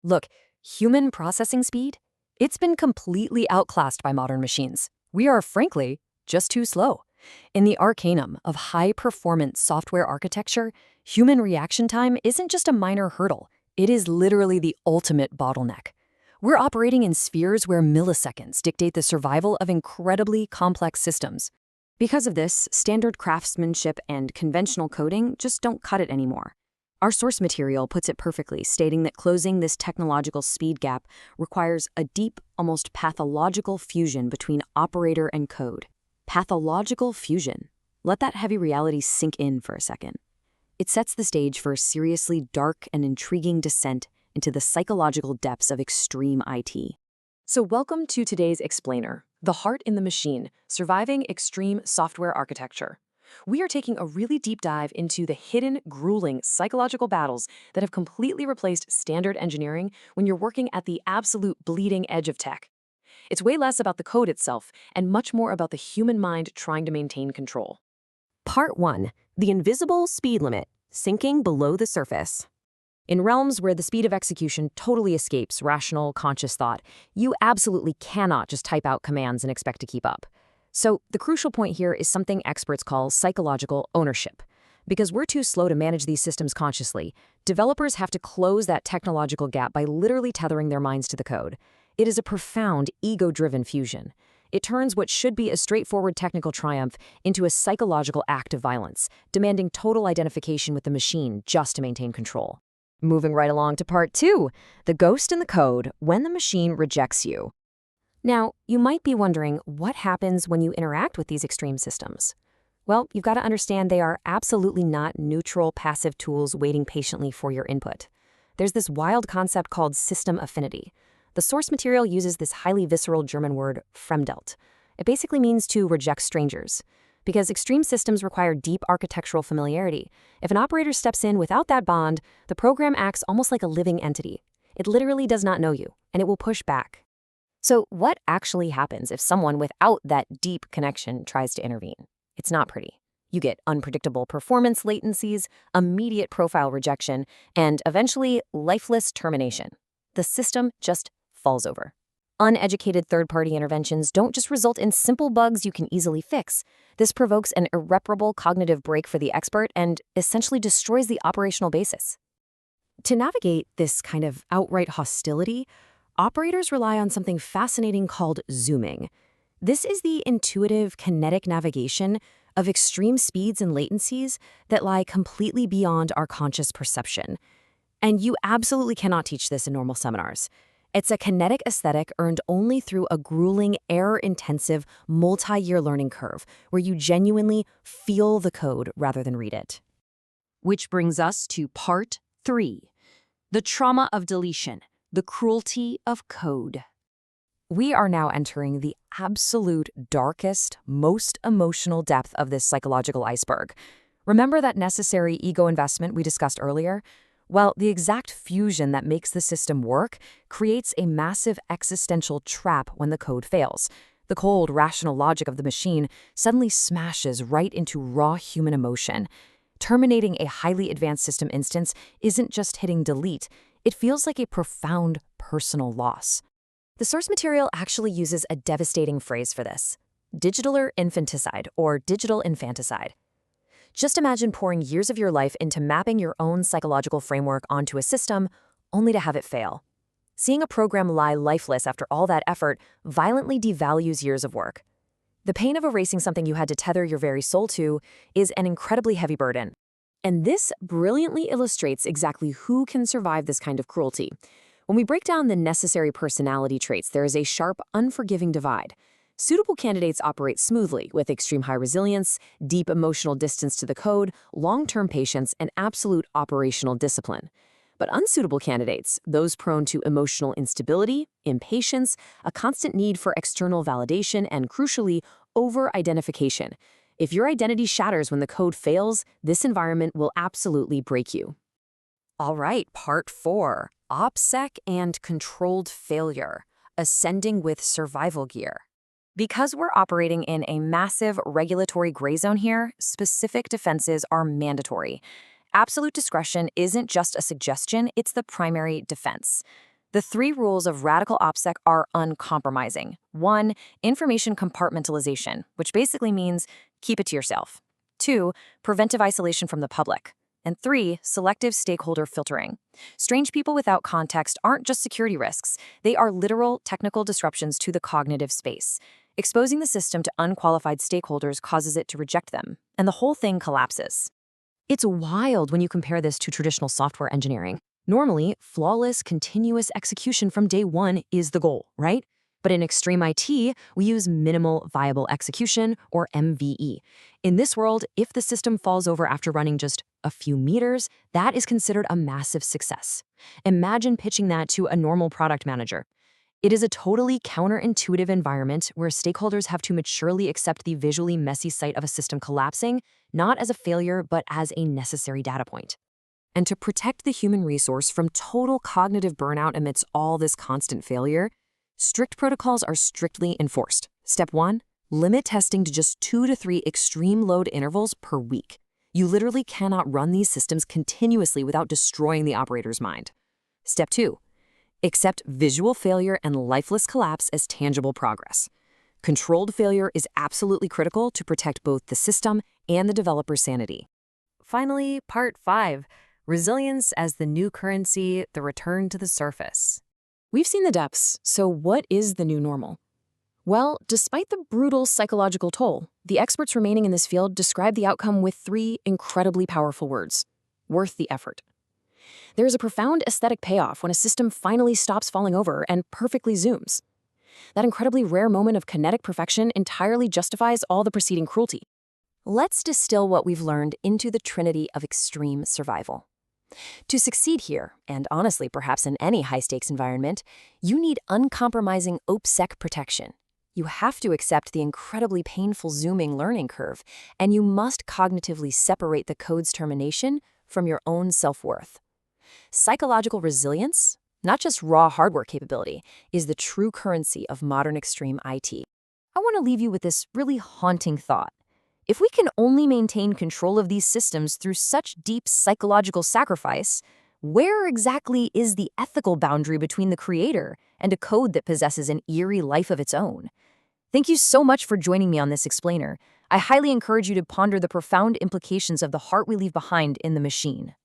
Look, human processing speed? It's been completely outclassed by modern machines. We are, frankly, just too slow. In the arcanum of high-performance software architecture, human reaction time isn't just a minor hurdle. It is literally the ultimate bottleneck. We're operating in spheres where milliseconds dictate the survival of incredibly complex systems. Because of this, standard craftsmanship and conventional coding just don't cut it anymore. Our source material puts it perfectly, stating that closing this technological speed gap requires a deep, almost pathological fusion between operator and code. Pathological fusion. Let that heavy reality sink in for a second. It sets the stage for a seriously dark and intriguing descent into the psychological depths of extreme IT. So welcome to today's Explainer, the heart in the machine, surviving extreme software architecture. We are taking a really deep dive into the hidden, grueling psychological battles that have completely replaced standard engineering when you're working at the absolute bleeding edge of tech. It's way less about the code itself and much more about the human mind trying to maintain control. Part 1. The invisible speed limit, sinking below the surface. In realms where the speed of execution totally escapes rational, conscious thought, you absolutely cannot just type out commands and expect to keep up. So the crucial point here is something experts call psychological ownership. Because we're too slow to manage these systems consciously, developers have to close that technological gap by literally tethering their minds to the code. It is a profound, ego-driven fusion. It turns what should be a straightforward technical triumph into a psychological act of violence, demanding total identification with the machine just to maintain control. Moving right along to Part 2, the ghost in the code when the machine rejects you. Now, you might be wondering what happens when you interact with these extreme systems. Well, you've got to understand they are absolutely not neutral, passive tools waiting patiently for your input. There's this wild concept called system affinity. The source material uses this highly visceral German word, fremdelt. It basically means to reject strangers. Because extreme systems require deep architectural familiarity. If an operator steps in without that bond, the program acts almost like a living entity. It literally does not know you, and it will push back. So what actually happens if someone without that deep connection tries to intervene? It's not pretty. You get unpredictable performance latencies, immediate profile rejection, and eventually lifeless termination. The system just falls over. Uneducated third-party interventions don't just result in simple bugs you can easily fix. This provokes an irreparable cognitive break for the expert and essentially destroys the operational basis. To navigate this kind of outright hostility, operators rely on something fascinating called zooming. This is the intuitive kinetic navigation of extreme speeds and latencies that lie completely beyond our conscious perception. And you absolutely cannot teach this in normal seminars. It's a kinetic aesthetic earned only through a grueling, error-intensive, multi-year learning curve where you genuinely feel the code rather than read it. Which brings us to Part 3, the trauma of deletion, the cruelty of code. We are now entering the absolute darkest, most emotional depth of this psychological iceberg. Remember that necessary ego investment we discussed earlier? Well, the exact fusion that makes the system work creates a massive existential trap when the code fails. The cold, rational logic of the machine suddenly smashes right into raw human emotion. Terminating a highly advanced system instance isn't just hitting delete, it feels like a profound personal loss. The source material actually uses a devastating phrase for this: digitaler infanticide or digital infanticide. Just imagine pouring years of your life into mapping your own psychological framework onto a system, only to have it fail. Seeing a program lie lifeless after all that effort violently devalues years of work. The pain of erasing something you had to tether your very soul to is an incredibly heavy burden. And this brilliantly illustrates exactly who can survive this kind of cruelty. When we break down the necessary personality traits, there is a sharp, unforgiving divide. Suitable candidates operate smoothly with extreme high resilience, deep emotional distance to the code, long-term patience, and absolute operational discipline. But unsuitable candidates, those prone to emotional instability, impatience, a constant need for external validation, and crucially, over-identification. If your identity shatters when the code fails, this environment will absolutely break you. All right, Part 4, OPSEC and controlled failure, ascending with survival gear. Because we're operating in a massive regulatory gray zone here, specific defenses are mandatory. Absolute discretion isn't just a suggestion, it's the primary defense. The 3 rules of radical OPSEC are uncompromising. 1. Information compartmentalization, which basically means keep it to yourself. 2. Preventive isolation from the public. And 3. Selective stakeholder filtering. Strange people without context aren't just security risks. They are literal technical disruptions to the cognitive space. Exposing the system to unqualified stakeholders causes it to reject them, and the whole thing collapses. It's wild when you compare this to traditional software engineering. Normally, flawless, continuous execution from day one is the goal, right? But in extreme IT, we use minimal viable execution, or MVE. In this world, if the system falls over after running just a few meters, that is considered a massive success. Imagine pitching that to a normal product manager. It is a totally counterintuitive environment where stakeholders have to maturely accept the visually messy sight of a system collapsing, not as a failure, but as a necessary data point. And to protect the human resource from total cognitive burnout amidst all this constant failure, strict protocols are strictly enforced. Step 1, limit testing to just 2 to 3 extreme load intervals per week. You literally cannot run these systems continuously without destroying the operator's mind. Step 2, accept visual failure and lifeless collapse as tangible progress. Controlled failure is absolutely critical to protect both the system and the developer's sanity. Finally, part 5. Resilience as the new currency, the return to the surface. We've seen the depths, so what is the new normal? Well, despite the brutal psychological toll, the experts remaining in this field describe the outcome with 3 incredibly powerful words: worth the effort. There is a profound aesthetic payoff when a system finally stops falling over and perfectly zooms. That incredibly rare moment of kinetic perfection entirely justifies all the preceding cruelty. Let's distill what we've learned into the trinity of extreme survival. To succeed here, and honestly perhaps in any high-stakes environment, you need uncompromising OPSEC protection. You have to accept the incredibly painful zooming learning curve, and you must cognitively separate the code's termination from your own self-worth. Psychological resilience, not just raw hardware capability, is the true currency of modern extreme IT. I want to leave you with this really haunting thought. If we can only maintain control of these systems through such deep psychological sacrifice, where exactly is the ethical boundary between the creator and a code that possesses an eerie life of its own? Thank you so much for joining me on this explainer. I highly encourage you to ponder the profound implications of the heart we leave behind in the machine.